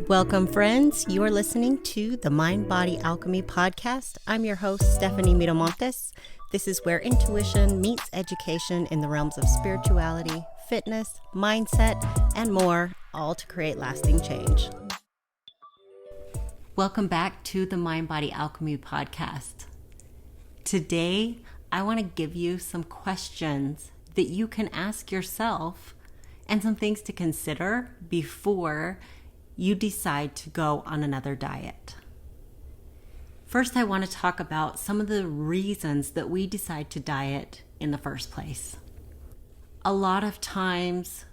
Welcome, friends. You are listening to the Mind Body Alchemy podcast. I'm your host, Stephanie Miramontes. This is where intuition meets education in the realms of spirituality, fitness, mindset, and more, all to create lasting change. Welcome back to the Mind Body Alchemy podcast. Today, I want to give you some questions that you can ask yourself and some things to consider before you decide to go on another diet. First, I want to talk about some of the reasons that we decide to diet in the first place. A lot of times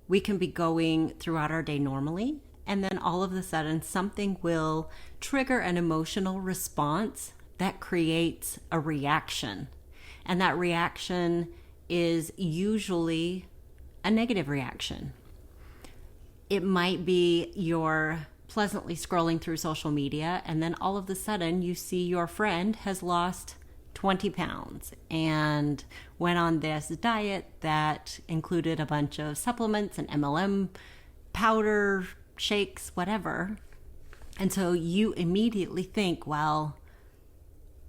we can be going throughout our day normally, and then all of a sudden something will trigger an emotional response that creates a reaction. And that reaction is usually a negative reaction. It might be you're pleasantly scrolling through social media, and then all of a sudden you see your friend has lost 20 pounds and went on this diet that included a bunch of supplements and MLM powder, shakes, whatever. And so you immediately think, well,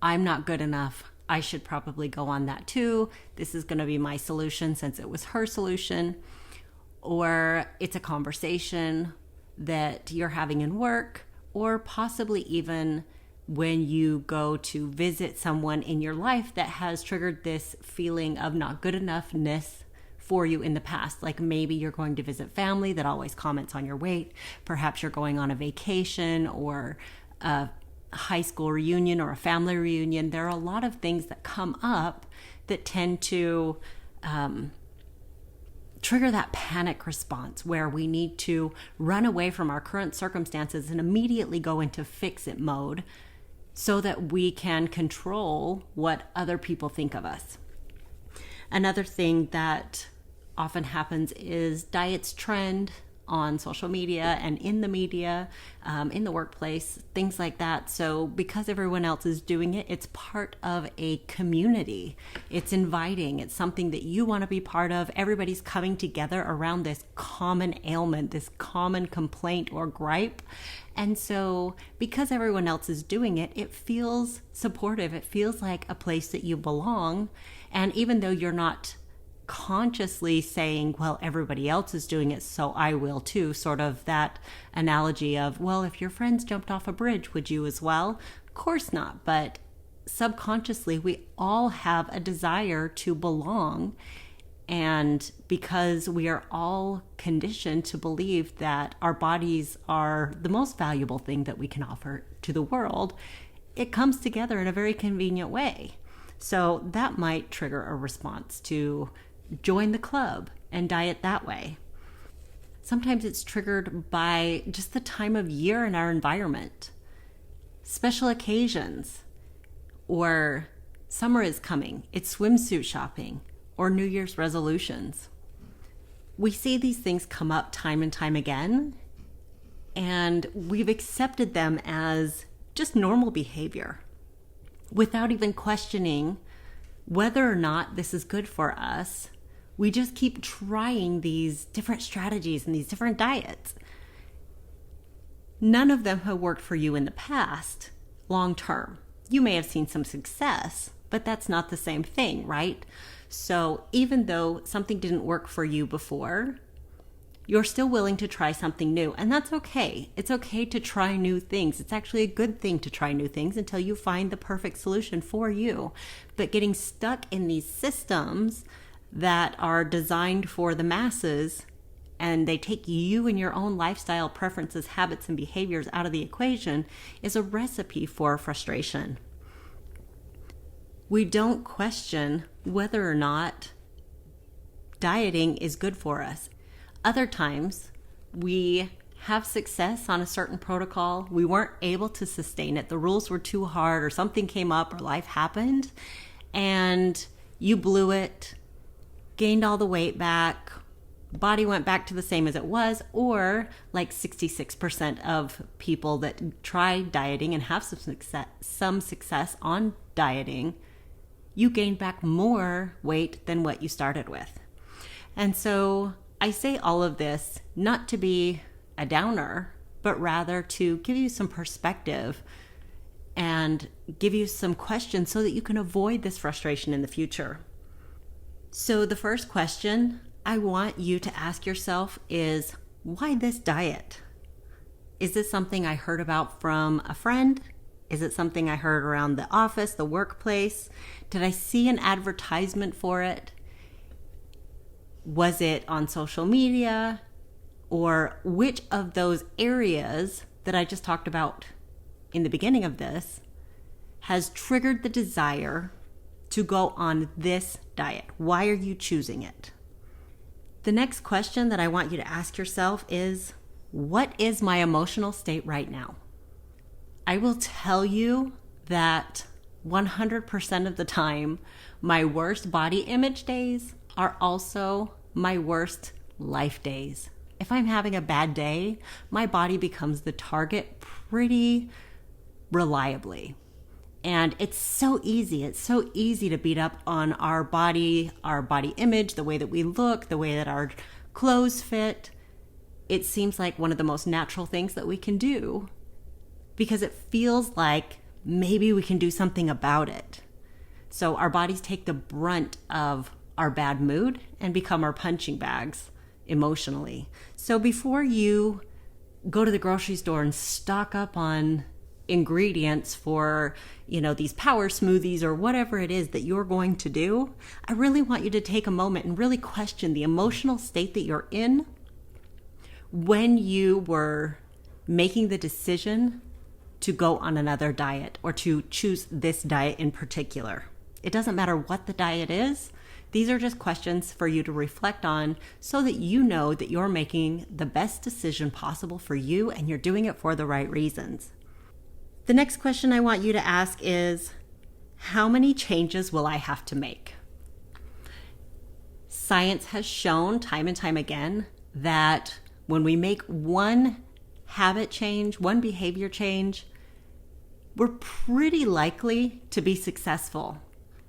I'm not good enough. I should probably go on that too. This is going to be my solution since it was her solution. Or it's a conversation that you're having in work, or possibly even when you go to visit someone in your life that has triggered this feeling of not good enoughness for you in the past. Like maybe you're going to visit family that always comments on your weight. Perhaps you're going on a vacation or a high school reunion or a family reunion. There are a lot of things that come up that tend to trigger that panic response where we need to run away from our current circumstances and immediately go into fix-it mode so that we can control what other people think of us. Another thing that often happens is diets trend on social media and in the media, in the workplace, things like that. So because everyone else is doing it, it's part of a community. It's inviting. It's something that you want to be part of. Everybody's coming together around this common ailment, this common complaint or gripe. And so because everyone else is doing it, it feels supportive. It feels like a place that you belong. And even though you're not consciously saying, well, everybody else is doing it, so I will too, sort of that analogy of, well, if your friends jumped off a bridge, would you as well? Of course not. But subconsciously, we all have a desire to belong. And because we are all conditioned to believe that our bodies are the most valuable thing that we can offer to the world, it comes together in a very convenient way. So that might trigger a response to join the club and diet that way. Sometimes it's triggered by just the time of year in our environment, special occasions, or summer is coming, it's swimsuit shopping, or New Year's resolutions. We see these things come up time and time again, and we've accepted them as just normal behavior without even questioning whether or not this is good for us. We just keep trying these different strategies and these different diets. None of them have worked for you in the past, long term. You may have seen some success, but that's not the same thing, right? So even though something didn't work for you before, you're still willing to try something new, and that's okay. It's okay to try new things. It's actually a good thing to try new things until you find the perfect solution for you. But getting stuck in these systems that are designed for the masses, and they take you and your own lifestyle preferences, habits, and behaviors out of the equation, is a recipe for frustration. We don't question whether or not dieting is good for us. Other times, we have success on a certain protocol. We weren't able to sustain it. The rules were too hard, or something came up, or life happened, and you blew it, gained all the weight back, body went back to the same as it was, or like 66% of people that try dieting and have some success on dieting, you gained back more weight than what you started with. And so I say all of this not to be a downer, but rather to give you some perspective and give you some questions so that you can avoid this frustration in the future. So the first question I want you to ask yourself is, why this diet? Is this something I heard about from a friend? Is it something I heard around the office, the workplace? Did I see an advertisement for it? Was it on social media? Or which of those areas that I just talked about in the beginning of this has triggered the desire to go on this diet? Why are you choosing it? The next question that I want you to ask yourself is, what is my emotional state right now? I will tell you that 100% of the time, my worst body image days are also my worst life days. If I'm having a bad day, my body becomes the target pretty reliably. And it's so easy. It's so easy to beat up on our body image, the way that we look, the way that our clothes fit. It seems like one of the most natural things that we can do because it feels like maybe we can do something about it. So our bodies take the brunt of our bad mood and become our punching bags emotionally. So before you go to the grocery store and stock up on ingredients for, these power smoothies or whatever it is that you're going to do, I really want you to take a moment and really question the emotional state that you're in when you were making the decision to go on another diet or to choose this diet in particular. It doesn't matter what the diet is. These are just questions for you to reflect on so that you know that you're making the best decision possible for you and you're doing it for the right reasons. The next question I want you to ask is, how many changes will I have to make? Science has shown time and time again that when we make one habit change, one behavior change, we're pretty likely to be successful.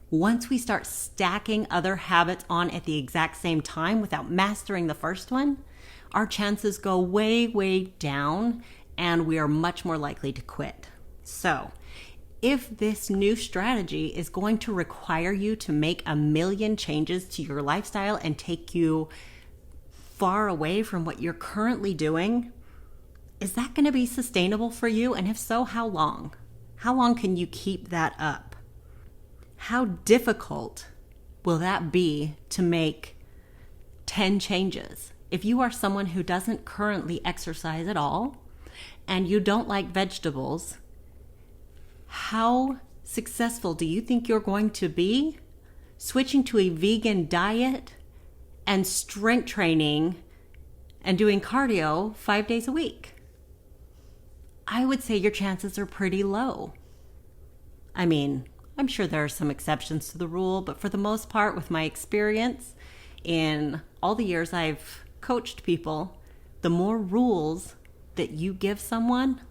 Once we start stacking other habits on at the exact same time without mastering the first one, our chances go way, way down and we are much more likely to quit. So, if this new strategy is going to require you to make 1,000,000 changes to your lifestyle and take you far away from what you're currently doing, is that going to be sustainable for you? And if so, how long? How long can you keep that up? How difficult will that be to make 10 changes? If you are someone who doesn't currently exercise at all and you don't like vegetables, how successful do you think you're going to be switching to a vegan diet and strength training and doing cardio 5 days a week? I would say your chances are pretty low. I mean, I'm sure there are some exceptions to the rule, but for the most part, with my experience in all the years I've coached people, the more rules that you give someone,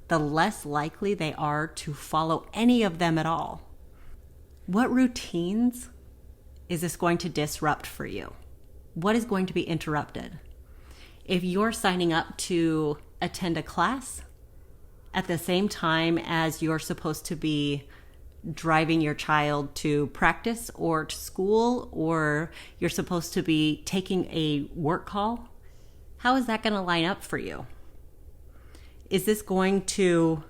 the less likely they are to follow any of them at all. What routines is this going to disrupt for you? What is going to be interrupted? If you're signing up to attend a class at the same time as you're supposed to be driving your child to practice or to school, or you're supposed to be taking a work call, how is that going to line up for you? Is this going to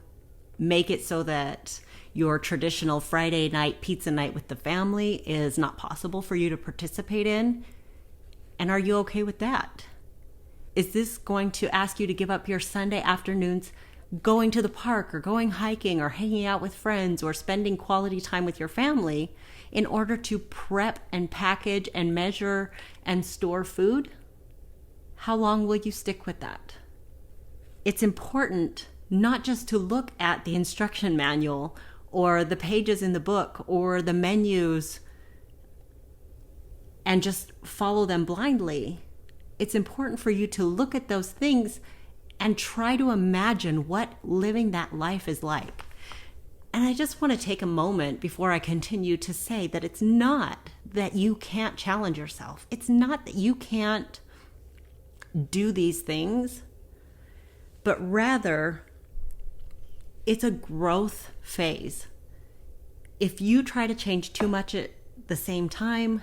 make it so that your traditional Friday night pizza night with the family is not possible for you to participate in? And are you okay with that? Is this going to ask you to give up your Sunday afternoons going to the park or going hiking or hanging out with friends or spending quality time with your family in order to prep and package and measure and store food? How long will you stick with that? It's important not just to look at the instruction manual or the pages in the book or the menus and just follow them blindly. It's important for you to look at those things and try to imagine what living that life is like. And I just want to take a moment before I continue to say that it's not that you can't challenge yourself. It's not that you can't do these things. but rather it's a growth phase. If you try to change too much at the same time,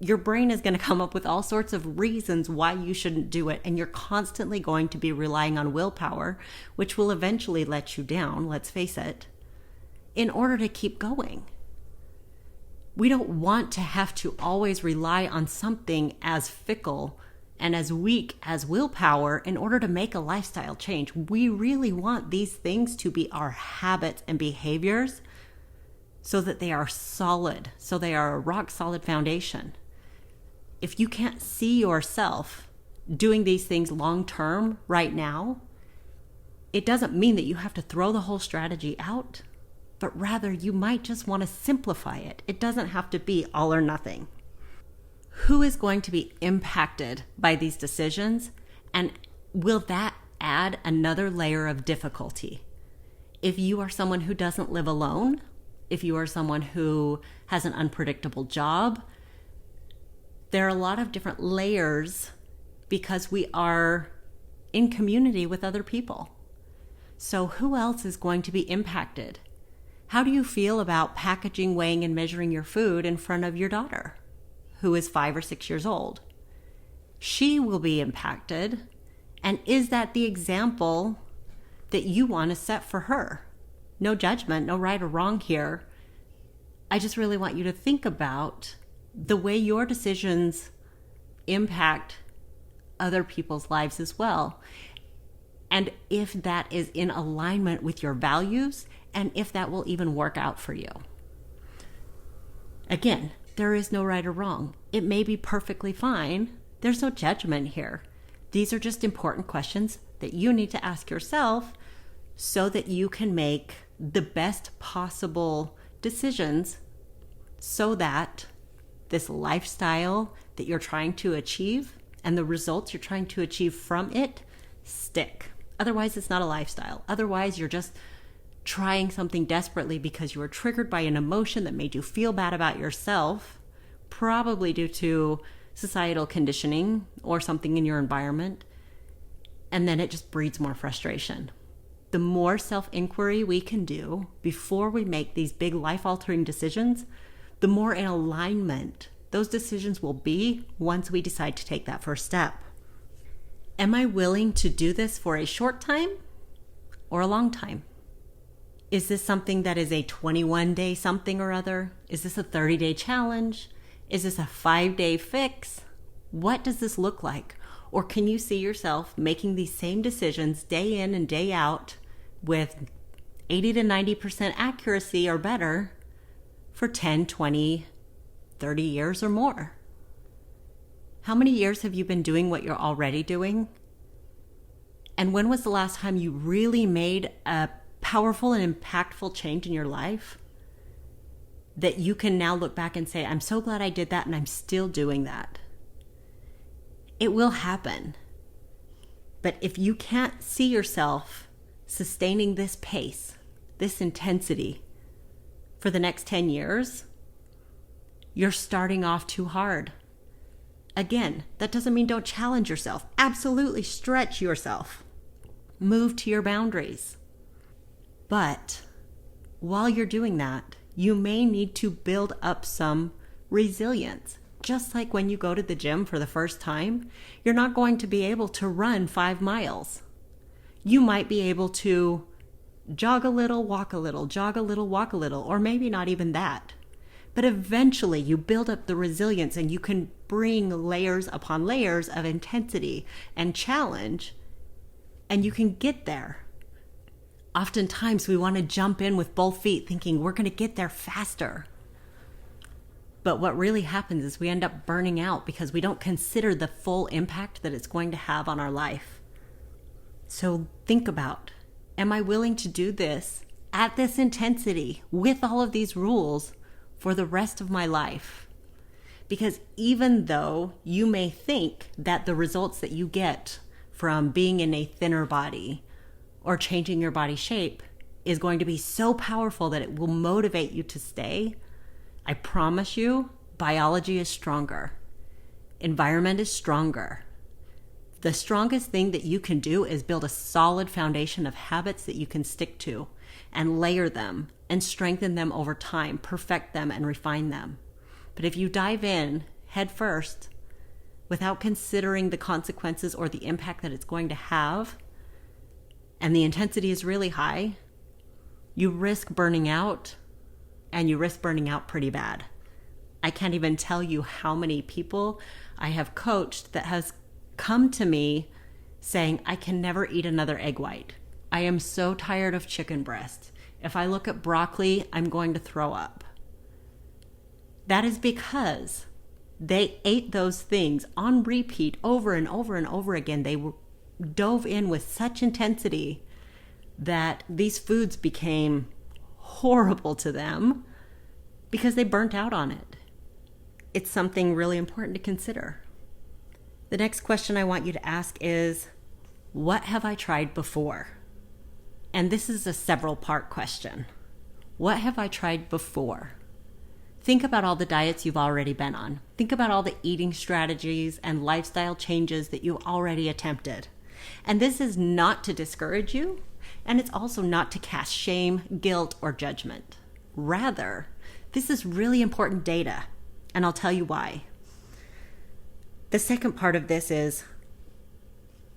your brain is going to come up with all sorts of reasons why you shouldn't do it. And you're constantly going to be relying on willpower, which will eventually let you down, let's face it, in order to keep going. We don't want to have to always rely on something as fickle and as weak as willpower in order to make a lifestyle change. We really want these things to be our habits and behaviors so that they are solid, so they are a rock solid foundation. If you can't see yourself doing these things long term right now, it doesn't mean that you have to throw the whole strategy out, but rather you might just want to simplify it. It doesn't have to be all or nothing. Who is going to be impacted by these decisions? And will that add another layer of difficulty? If you are someone who doesn't live alone, if you are someone who has an unpredictable job, there are a lot of different layers because we are in community with other people. So who else is going to be impacted? How do you feel about packaging, weighing, and measuring your food in front of your daughter, who is 5 or 6 years old? She will be impacted. And is that the example that you want to set for her? No judgment, no right or wrong here. I just really want you to think about the way your decisions impact other people's lives as well. And if that is in alignment with your values, and if that will even work out for you. Again, there is no right or wrong. It may be perfectly fine. There's no judgment here. These are just important questions that you need to ask yourself so that you can make the best possible decisions so that this lifestyle that you're trying to achieve and the results you're trying to achieve from it stick. Otherwise, it's not a lifestyle. Otherwise, you're just trying something desperately because you were triggered by an emotion that made you feel bad about yourself, probably due to societal conditioning or something in your environment, and then it just breeds more frustration. The more self-inquiry we can do before we make these big life-altering decisions, the more in alignment those decisions will be once we decide to take that first step. Am I willing to do this for a short time or a long time? Is this something that is a 21-day something or other? Is this a 30-day challenge? Is this a 5-day fix? What does this look like? Or can you see yourself making these same decisions day in and day out with 80 to 90% accuracy or better for 10, 20, 30 years or more? How many years have you been doing what you're already doing? And when was the last time you really made a powerful and impactful change in your life that you can now look back and say, I'm so glad I did that and I'm still doing that? It will happen. But if you can't see yourself sustaining this pace, this intensity for the next 10 years, you're starting off too hard. Again, that doesn't mean don't challenge yourself. Absolutely stretch yourself. Move to your boundaries. But while you're doing that, you may need to build up some resilience. Just like when you go to the gym for the first time, you're not going to be able to run 5 miles. You might be able to jog a little, walk a little, jog a little, walk a little, or maybe not even that. But eventually you build up the resilience and you can bring layers upon layers of intensity and challenge, and you can get there. Oftentimes we want to jump in with both feet thinking we're going to get there faster. But what really happens is we end up burning out because we don't consider the full impact that it's going to have on our life. So think about, am I willing to do this at this intensity with all of these rules for the rest of my life? Because even though you may think that the results that you get from being in a thinner body or changing your body shape is going to be so powerful that it will motivate you to stay, I promise you, biology is stronger. Environment is stronger. The strongest thing that you can do is build a solid foundation of habits that you can stick to and layer them and strengthen them over time, perfect them and refine them. But if you dive in head first without considering the consequences or the impact that it's going to have, and the intensity is really high, you risk burning out, and you risk burning out pretty bad. I can't even tell you how many people I have coached that has come to me saying, I can never eat another egg white. I am so tired of chicken breast. If I look at broccoli, I'm going to throw up. That is because they ate those things on repeat over and over and over again. They dove in with such intensity that these foods became horrible to them because they burnt out on it. It's something really important to consider. The next question I want you to ask is, what have I tried before? And this is a several part question. What have I tried before? Think about all the diets you've already been on. Think about all the eating strategies and lifestyle changes that you already attempted. And this is not to discourage you, and it's also not to cast shame, guilt, or judgment. Rather, this is really important data, and I'll tell you why. The second part of this is,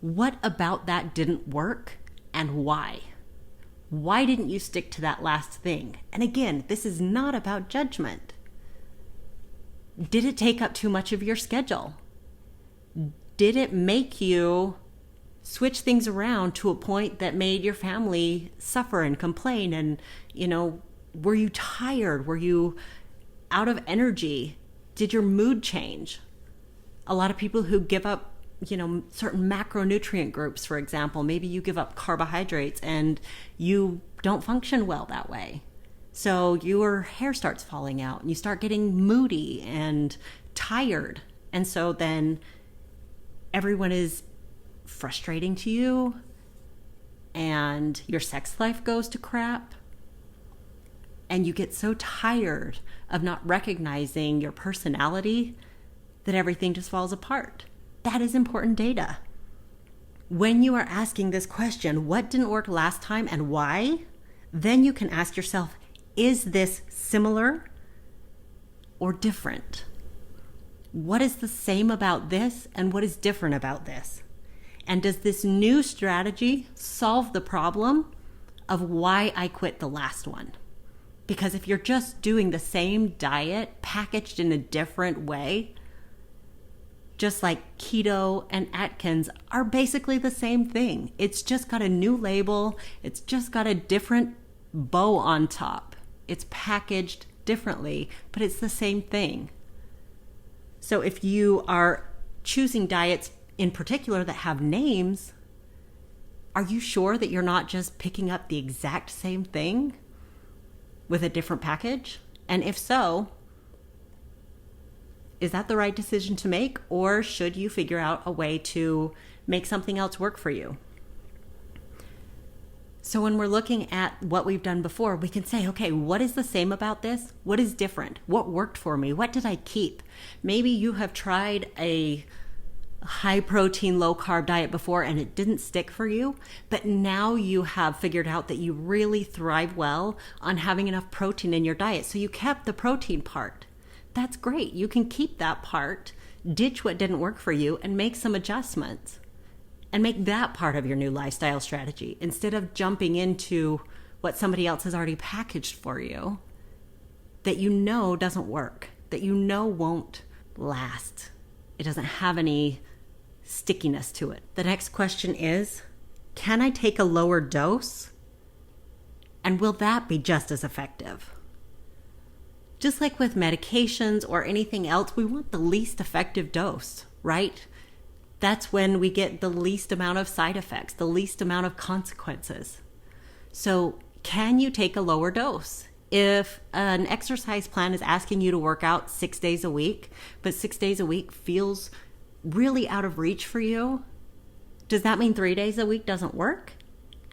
what about that didn't work and why? Why didn't you stick to that last thing? And again, this is not about judgment. Did it take up too much of your schedule? Did it make you switch things around to a point that made your family suffer and complain? And, were you tired? Were you out of energy? Did your mood change? A lot of people who give up, certain macronutrient groups, for example, maybe you give up carbohydrates and you don't function well that way. So your hair starts falling out and you start getting moody and tired. And so then everyone is frustrating to you and your sex life goes to crap. And you get so tired of not recognizing your personality that everything just falls apart. That is important data. When you are asking this question, what didn't work last time and why? Then you can ask yourself, is this similar or different? What is the same about this and what is different about this? And does this new strategy solve the problem of why I quit the last one? Because if you're just doing the same diet packaged in a different way, just like keto and Atkins are basically the same thing. It's just got a new label. It's just got a different bow on top. It's packaged differently, but it's the same thing. So if you are choosing diets in particular that have names, are you sure that you're not just picking up the exact same thing with a different package? And if so, is that the right decision to make, or should you figure out a way to make something else work for you? So when we're looking at what we've done before, we can say, okay, what is the same about this? What is different? What worked for me? What did I keep? Maybe you have tried a high protein, low carb diet before and it didn't stick for you, but now you have figured out that you really thrive well on having enough protein in your diet. So you kept the protein part. That's great. You can keep that part, ditch what didn't work for you, and make some adjustments. And make that part of your new lifestyle strategy instead of jumping into what somebody else has already packaged for you that you know doesn't work, that you know won't last. It doesn't have any stickiness to it. The next question is, can I take a lower dose? And will that be just as effective? Just like with medications or anything else, we want the least effective dose, right? That's when we get the least amount of side effects, the least amount of consequences. So can you take a lower dose? If an exercise plan is asking you to work out 6 days a week, but 6 days a week feels really out of reach for you, does that mean 3 days a week doesn't work?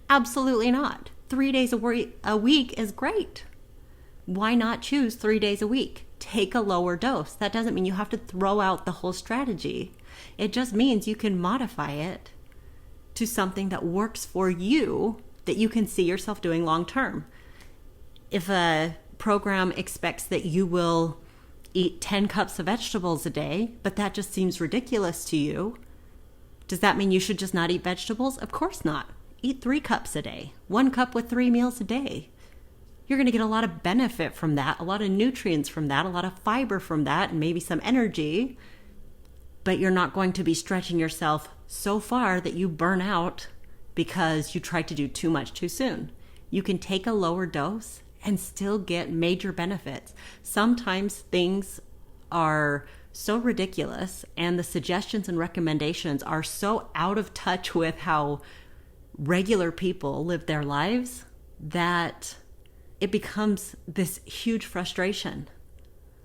Absolutely not. 3 days a week is great. Why not choose 3 days a week? Take a lower dose. That doesn't mean you have to throw out the whole strategy. It just means you can modify it to something that works for you, that you can see yourself doing long term. If a program expects that you will eat 10 cups of vegetables a day, but that just seems ridiculous to you, does that mean you should just not eat vegetables? Of course not. Eat 3 cups a day, 1 cup with 3 meals a day. You're going to get a lot of benefit from that, a lot of nutrients from that, a lot of fiber from that, and maybe some energy. But you're not going to be stretching yourself so far that you burn out because you tried to do too much too soon. You can take a lower dose and still get major benefits. Sometimes things are so ridiculous and the suggestions and recommendations are so out of touch with how regular people live their lives that it becomes this huge frustration.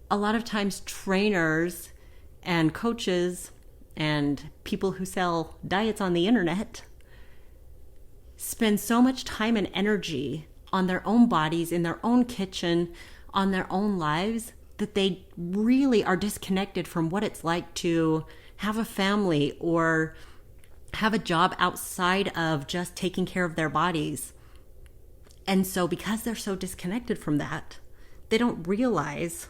A lot of times trainers and coaches and people who sell diets on the internet spend so much time and energy on their own bodies, in their own kitchen, on their own lives, that they really are disconnected from what it's like to have a family or have a job outside of just taking care of their bodies. And so because they're so disconnected from that, they don't realize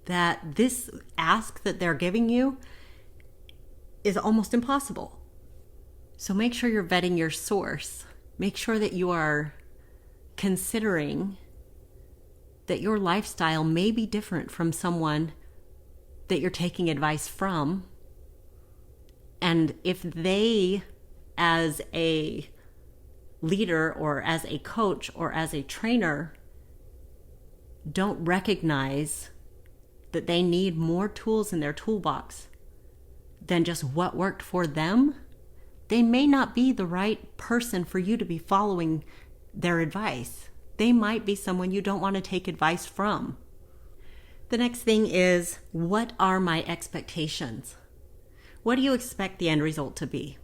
that this ask that they're giving you is almost impossible. So make sure you're vetting your source. Make sure that you are considering that your lifestyle may be different from someone that you're taking advice from. And if they, as a leader or as a coach or as a trainer, don't recognize that they need more tools in their toolbox than just what worked for them, they may not be the right person for you to be following their advice. They might be someone you don't want to take advice from. The next thing is, what are my expectations? What do you expect the end result to be?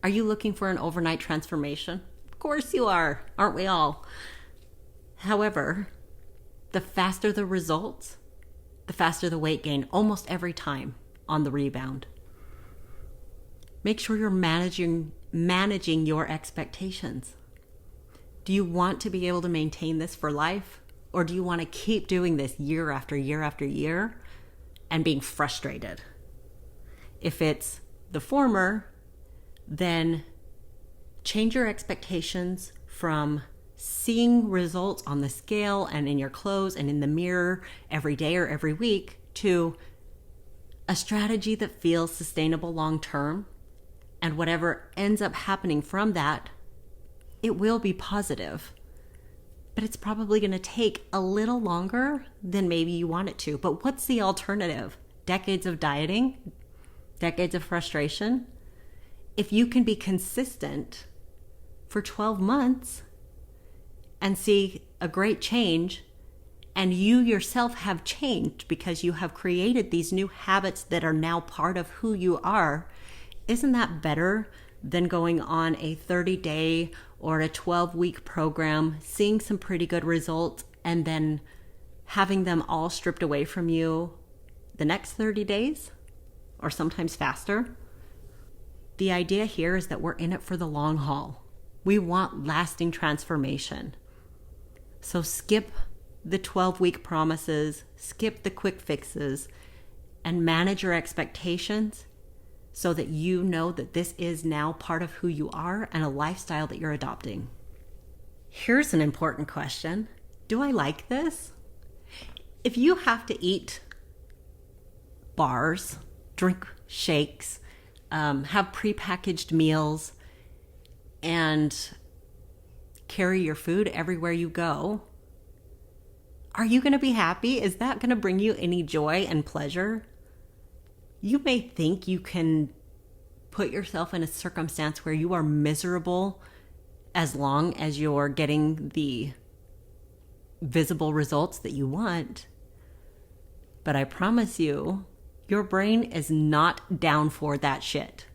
Are you looking for an overnight transformation? Of course you are, aren't we all? However, the faster the results, the faster the weight gain almost every time on the rebound. Make sure you're managing your expectations. Do you want to be able to maintain this for life? Or do you want to keep doing this year after year after year and being frustrated? If it's the former, then change your expectations from seeing results on the scale and in your clothes and in the mirror every day or every week to a strategy that feels sustainable long term. And whatever ends up happening from that, it will be positive. But it's probably going to take a little longer than maybe you want it to. But what's the alternative? Decades of dieting? Decades of frustration? If you can be consistent for 12 months and see a great change, and you yourself have changed because you have created these new habits that are now part of who you are, isn't that better than going on a 30-day or a 12-week program, seeing some pretty good results, and then having them all stripped away from you the next 30 days, or sometimes faster? The idea here is that we're in it for the long haul. We want lasting transformation. So skip the 12-week promises, skip the quick fixes, and manage your expectations so that you know that this is now part of who you are and a lifestyle that you're adopting. Here's an important question. Do I like this? If you have to eat bars, drink shakes, have prepackaged meals, and carry your food everywhere you go, are you going to be happy? Is that going to bring you any joy and pleasure? You may think you can put yourself in a circumstance where you are miserable as long as you're getting the visible results that you want. But I promise you, your brain is not down for that shit.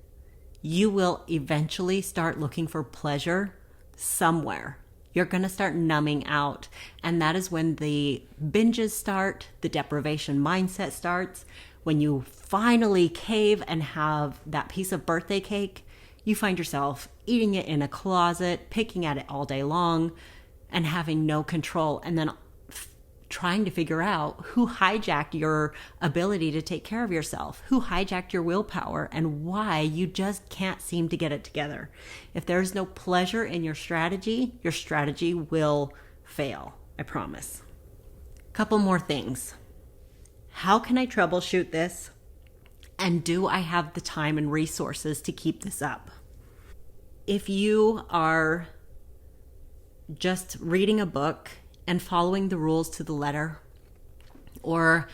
You will eventually start looking for pleasure somewhere. You're going to start numbing out. And that is when the binges start, the deprivation mindset starts, when you finally cave and have that piece of birthday cake, you find yourself eating it in a closet, picking at it all day long, and having no control, and then trying to figure out who hijacked your ability to take care of yourself, who hijacked your willpower, and why you just can't seem to get it together. If there's no pleasure in your strategy will fail, I promise. Couple more things. How can I troubleshoot this? And do I have the time and resources to keep this up? If you are just reading a book and following the rules to the letter, or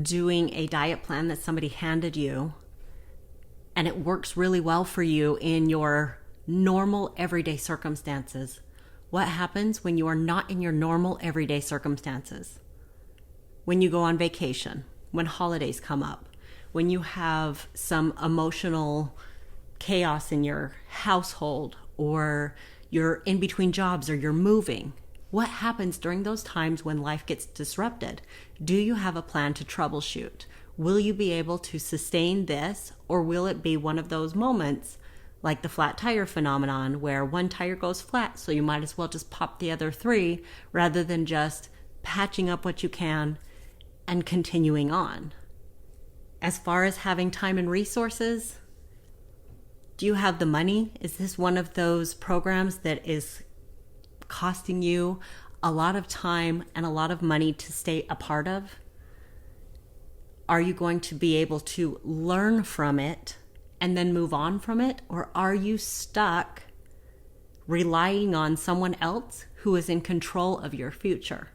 doing a diet plan that somebody handed you, and it works really well for you in your normal everyday circumstances, what happens when you are not in your normal everyday circumstances? When you go on vacation, when holidays come up, when you have some emotional chaos in your household, or you're in between jobs, or you're moving. What happens during those times when life gets disrupted? Do you have a plan to troubleshoot? Will you be able to sustain this, or will it be one of those moments like the flat tire phenomenon where one tire goes flat, so you might as well just pop the other 3 rather than just patching up what you can and continuing on? As far as having time and resources, do you have the money? Is this one of those programs that is costing you a lot of time and a lot of money to stay a part of? Are you going to be able to learn from it and then move on from it? Or are you stuck relying on someone else who is in control of your future?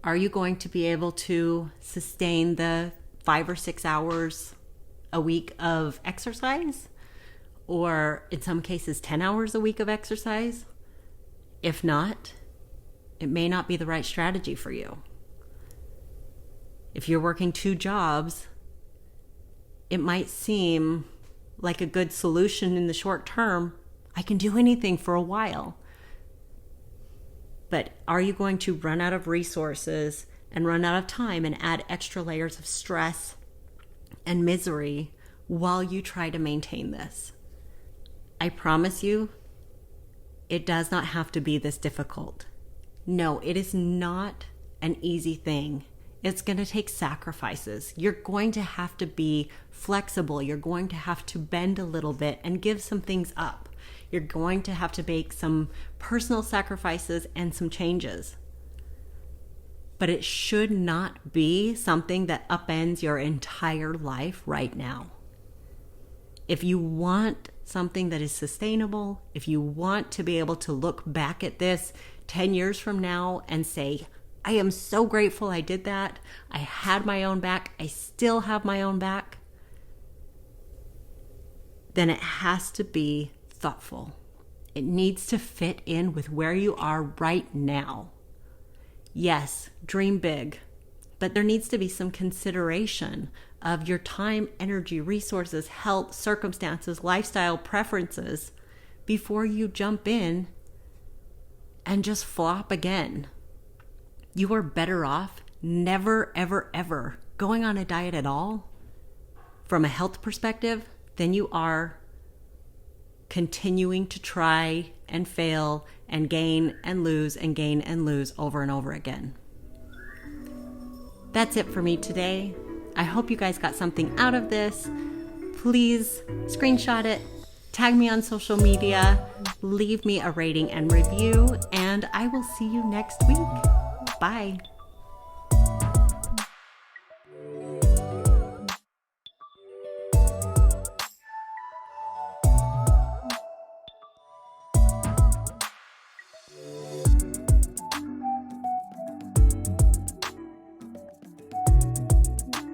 Are you going to be able to sustain the 5 or 6 hours a week of exercise? Or in some cases, 10 hours a week of exercise? If not, it may not be the right strategy for you. If you're working 2 jobs, it might seem like a good solution in the short term. I can do anything for a while. But are you going to run out of resources and run out of time and add extra layers of stress and misery while you try to maintain this? I promise you, it does not have to be this difficult. No, it is not an easy thing. It's going to take sacrifices. You're going to have to be flexible. You're going to have to bend a little bit and give some things up. You're going to have to make some personal sacrifices and some changes. But it should not be something that upends your entire life right now. If you want something that is sustainable, if you want to be able to look back at this 10 years from now and say, I am so grateful I did that. I had my own back. I still have my own back. Then it has to be thoughtful. It needs to fit in with where you are right now. Yes, dream big, but there needs to be some consideration of your time, energy, resources, health, circumstances, lifestyle preferences before you jump in and just flop again. You are better off never, ever, ever going on a diet at all from a health perspective than you are continuing to try and fail and gain and lose and gain and lose over and over again. That's it for me today. I hope you guys got something out of this. Please screenshot it, tag me on social media, leave me a rating and review, and I will see you next week. Bye.